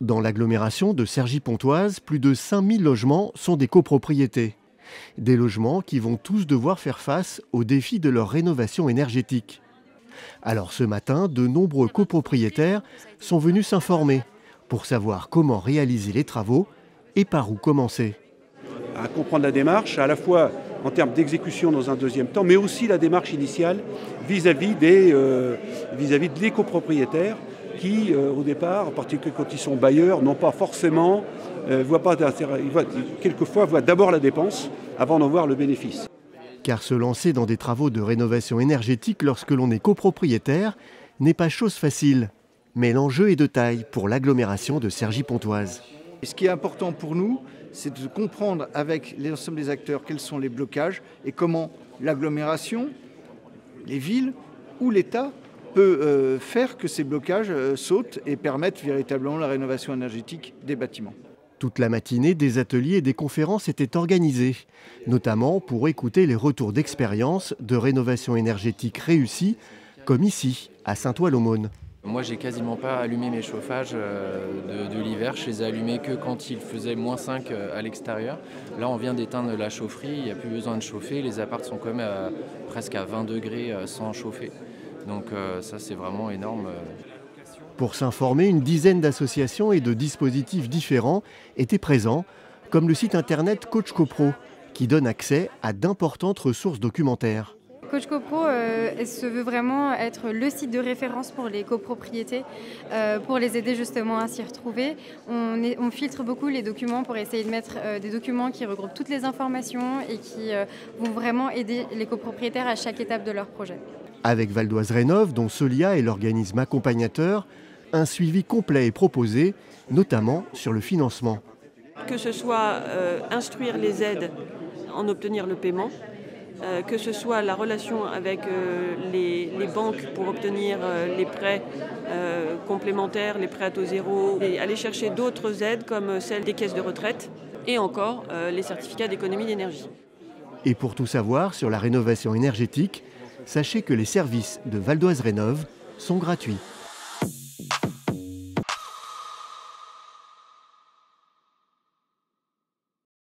Dans l'agglomération de Cergy-Pontoise, plus de 5000 logements sont des copropriétés. Des logements qui vont tous devoir faire face au défi de leur rénovation énergétique. Alors ce matin, de nombreux copropriétaires sont venus s'informer pour savoir comment réaliser les travaux et par où commencer. À comprendre la démarche, à la fois en termes d'exécution dans un deuxième temps, mais aussi la démarche initiale vis-à-vis de les copropriétaires qui, au départ, en particulier quand ils sont bailleurs, n'ont pas forcément, quelquefois voient d'abord la dépense avant d'en voir le bénéfice. Car se lancer dans des travaux de rénovation énergétique lorsque l'on est copropriétaire n'est pas chose facile. Mais l'enjeu est de taille pour l'agglomération de Cergy-Pontoise. Ce qui est important pour nous, c'est de comprendre avec l'ensemble des acteurs quels sont les blocages et comment l'agglomération, les villes ou l'État peut faire que ces blocages sautent et permettent véritablement la rénovation énergétique des bâtiments. Toute la matinée, des ateliers et des conférences étaient organisés, notamment pour écouter les retours d'expérience de rénovation énergétique réussie, comme ici, à Saint-Ouen-l'Aumône. Moi, j'ai quasiment pas allumé mes chauffages de l'hiver. Je les ai allumés que quand il faisait -5 à l'extérieur. Là, on vient d'éteindre la chaufferie, il n'y a plus besoin de chauffer. Les apparts sont quand même presque à 20 degrés sans chauffer. Donc ça, c'est vraiment énorme. Pour s'informer, une dizaine d'associations et de dispositifs différents étaient présents, comme le site internet Coach CoPro, qui donne accès à d'importantes ressources documentaires. Coach CoPro se veut vraiment être le site de référence pour les copropriétés, pour les aider justement à s'y retrouver. On filtre beaucoup les documents pour essayer de mettre des documents qui regroupent toutes les informations et qui vont vraiment aider les copropriétaires à chaque étape de leur projet. Avec Val d'Oise Rénov', dont Solia est l'organisme accompagnateur, un suivi complet est proposé, notamment sur le financement. Que ce soit instruire les aides, en obtenir le paiement, que ce soit la relation avec les banques pour obtenir les prêts complémentaires, les prêts à taux zéro, et aller chercher d'autres aides comme celles des caisses de retraite et encore les certificats d'économie d'énergie. Et pour tout savoir sur la rénovation énergétique, sachez que les services de Val d'Oise Rénov' sont gratuits.